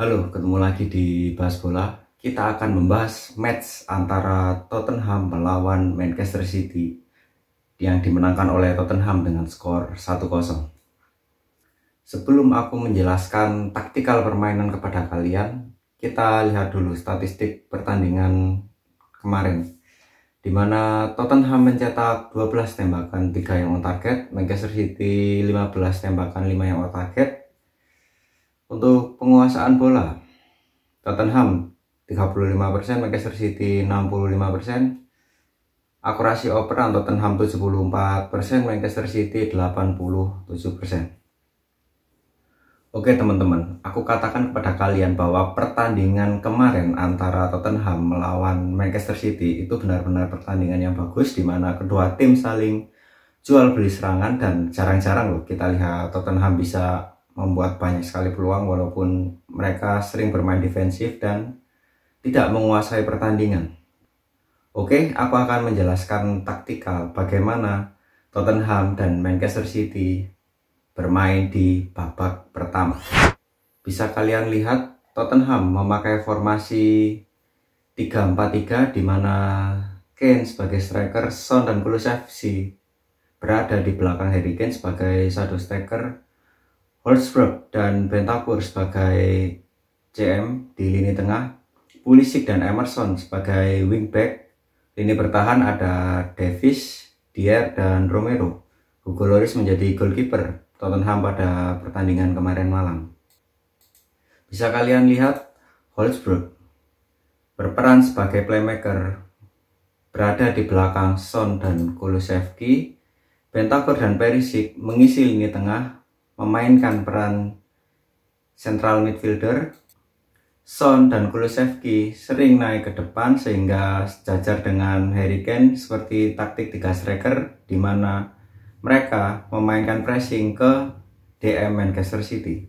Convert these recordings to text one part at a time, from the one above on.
Halo, ketemu lagi di Bahas Bola. Kita akan membahas match antara Tottenham melawan Manchester City yang dimenangkan oleh Tottenham dengan skor 1-0. Sebelum aku menjelaskan taktikal permainan kepada kalian, kita lihat dulu statistik pertandingan kemarin, di mana Tottenham mencetak 12 tembakan, 3 yang on target, Manchester City 15 tembakan, 5 yang on target. Untuk penguasaan bola, Tottenham 35%, Manchester City 65%. Akurasi operan Tottenham 74%, Manchester City 87%. Oke teman-teman, aku katakan kepada kalian bahwa pertandingan kemarin antara Tottenham melawan Manchester City itu benar-benar pertandingan yang bagus, di mana kedua tim saling jual beli serangan, dan jarang-jarang loh kita lihat Tottenham bisa membuat banyak sekali peluang walaupun mereka sering bermain defensif dan tidak menguasai pertandingan. Oke, aku akan menjelaskan taktikal bagaimana Tottenham dan Manchester City bermain di babak pertama. Bisa kalian lihat Tottenham memakai formasi 3-4-3, di mana Kane sebagai striker, Son dan Kulusevski berada di belakang Harry Kane sebagai shadow striker, Hotspur dan Bentancur sebagai CM di lini tengah, Pulisic dan Emerson sebagai wingback. Lini bertahan ada Davies, Dier dan Romero. Hugo Lloris menjadi goalkeeper Tottenham pada pertandingan kemarin malam. Bisa kalian lihat Hotspur berperan sebagai playmaker, berada di belakang Son dan Kulusevski. Bentancur dan Perisic mengisi lini tengah, memainkan peran central midfielder. Son dan Kulusevski sering naik ke depan sehingga sejajar dengan Harry Kane seperti taktik 3 striker, di mana mereka memainkan pressing ke DM Manchester City.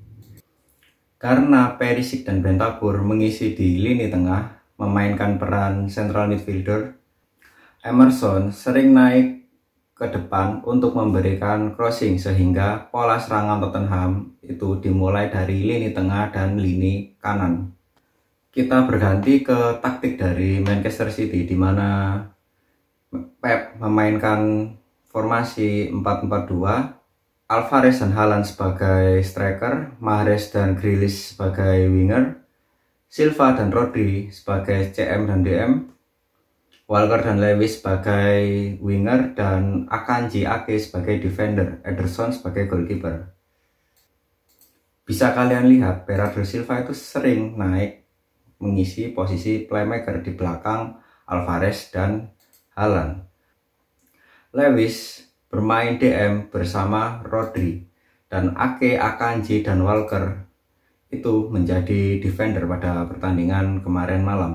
Karena Perisic dan Bentancur mengisi di lini tengah, memainkan peran central midfielder, Emerson sering naik ke depan untuk memberikan crossing sehingga pola serangan Tottenham itu dimulai dari lini tengah dan lini kanan. Kita berganti ke taktik dari Manchester City, di mana Pep memainkan formasi 4-4-2, Alvarez dan Haaland sebagai striker, Mahrez dan Grealish sebagai winger, Silva dan Rodri sebagai CM dan DM, Walker dan Lewis sebagai winger, dan Akanji Ake sebagai defender, Ederson sebagai goalkeeper. Bisa kalian lihat Bernardo Silva itu sering naik mengisi posisi playmaker di belakang Alvarez dan Haaland. Lewis bermain DM bersama Rodri, dan Ake, Akanji dan Walker itu menjadi defender pada pertandingan kemarin malam.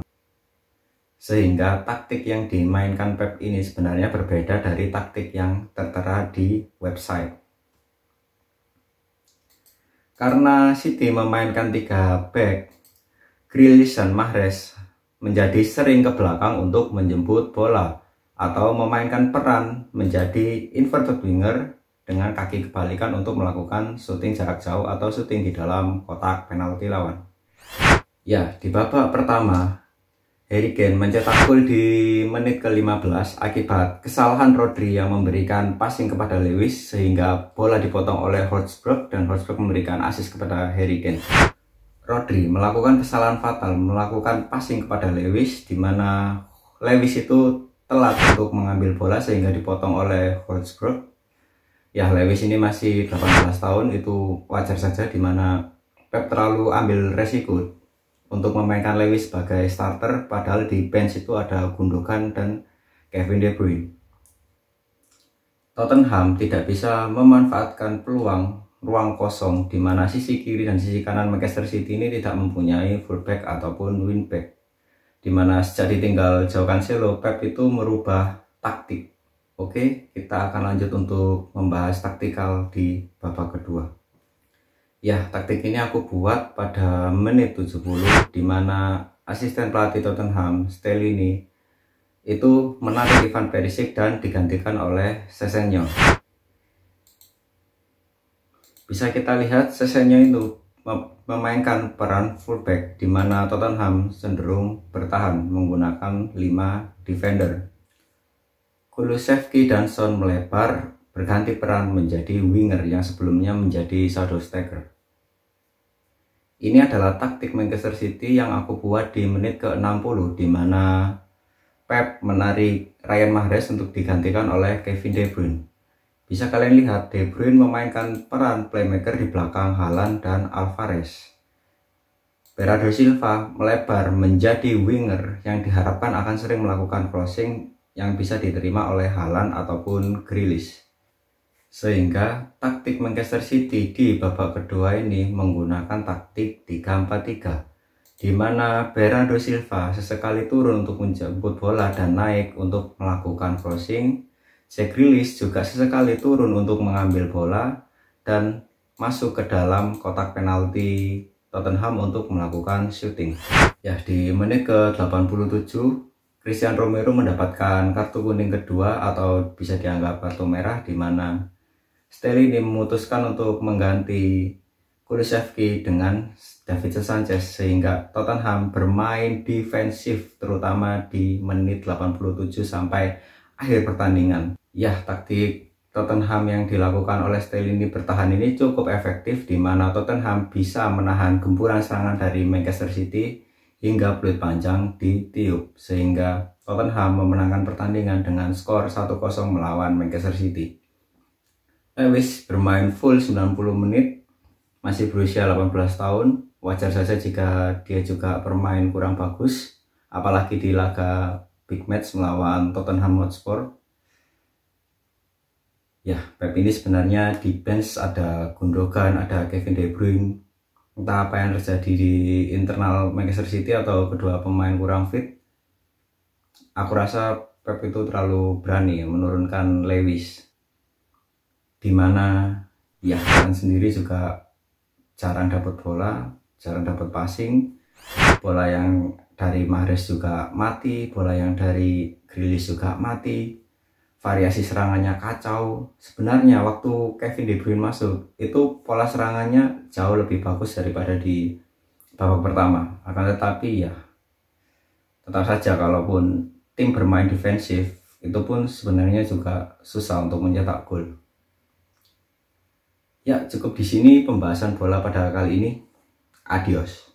Sehingga taktik yang dimainkan Pep ini sebenarnya berbeda dari taktik yang tertera di website. Karena City memainkan 3 back, Grealish dan Mahrez menjadi sering ke belakang untuk menjemput bola atau memainkan peran menjadi inverted winger dengan kaki kebalikan untuk melakukan shooting jarak jauh atau shooting di dalam kotak penalti lawan. Ya, di babak pertama Harry Kane mencetak gol di menit ke-15 akibat kesalahan Rodri yang memberikan passing kepada Lewis sehingga bola dipotong oleh Hotspur dan Hotspur memberikan assist kepada Harry Kane. Rodri melakukan kesalahan fatal, melakukan passing kepada Lewis, di mana Lewis itu telat untuk mengambil bola sehingga dipotong oleh Hotspur. Ya, Lewis ini masih 18 tahun, itu wajar saja, di mana Pep terlalu ambil resiko untuk memainkan Lewis sebagai starter, padahal di bench itu ada Gundogan dan Kevin De Bruyne. Tottenham tidak bisa memanfaatkan peluang ruang kosong di mana sisi kiri dan sisi kanan Manchester City ini tidak mempunyai fullback ataupun wingback, di mana sejak ditinggal Joao Cancelo, Pep itu merubah taktik. Oke, kita akan lanjut untuk membahas taktikal di babak kedua. Ya, taktik ini aku buat pada menit 70, di mana asisten pelatih Tottenham, Stellini, itu menarik Ivan Perisic dan digantikan oleh Sessegnon. Bisa kita lihat Sessegnon itu memainkan peran fullback, di mana Tottenham cenderung bertahan menggunakan 5 defender. Kulusevski dan Son melebar, berganti peran menjadi winger yang sebelumnya menjadi shadow striker. Ini adalah taktik Manchester City yang aku buat di menit ke-60, di mana Pep menarik Riyad Mahrez untuk digantikan oleh Kevin De Bruyne. Bisa kalian lihat, De Bruyne memainkan peran playmaker di belakang Haaland dan Alvarez. Bernardo Silva melebar menjadi winger yang diharapkan akan sering melakukan crossing yang bisa diterima oleh Haaland ataupun Grealish. Sehingga taktik Manchester City di babak kedua ini menggunakan taktik 3-4-3, di mana Bernardo Silva sesekali turun untuk menjemput bola dan naik untuk melakukan crossing. Jack Grealish juga sesekali turun untuk mengambil bola dan masuk ke dalam kotak penalti Tottenham untuk melakukan shooting. Ya, di menit ke-87 Christian Romero mendapatkan kartu kuning kedua atau bisa dianggap kartu merah, di mana Stellini memutuskan untuk mengganti Kulusevski dengan Davinson Sanchez, sehingga Tottenham bermain defensif terutama di menit 87 sampai akhir pertandingan. Ya, taktik Tottenham yang dilakukan oleh Stellini bertahan ini cukup efektif, di mana Tottenham bisa menahan gempuran serangan dari Manchester City hingga peluit panjang ditiup, sehingga Tottenham memenangkan pertandingan dengan skor 1-0 melawan Manchester City. Lewis bermain full 90 menit, masih berusia 18 tahun, wajar saja jika dia juga bermain kurang bagus, apalagi di laga big match melawan Tottenham Hotspur. Ya, Pep ini sebenarnya di bench ada Gundogan, ada Kevin De Bruyne. Entah apa yang terjadi di internal Manchester City atau kedua pemain kurang fit. Aku rasa Pep itu terlalu berani menurunkan Lewis, dimana ya kan sendiri juga jarang dapat bola, jarang dapat passing. Bola yang dari Mahrez juga mati, bola yang dari Grealish juga mati. Variasi serangannya kacau. Sebenarnya waktu Kevin De Bruyne masuk, itu pola serangannya jauh lebih bagus daripada di babak pertama. Akan tetapi ya, tetap saja kalaupun tim bermain defensif, itu pun sebenarnya juga susah untuk mencetak gol. Ya, cukup di sini pembahasan bola pada kali ini. Adios.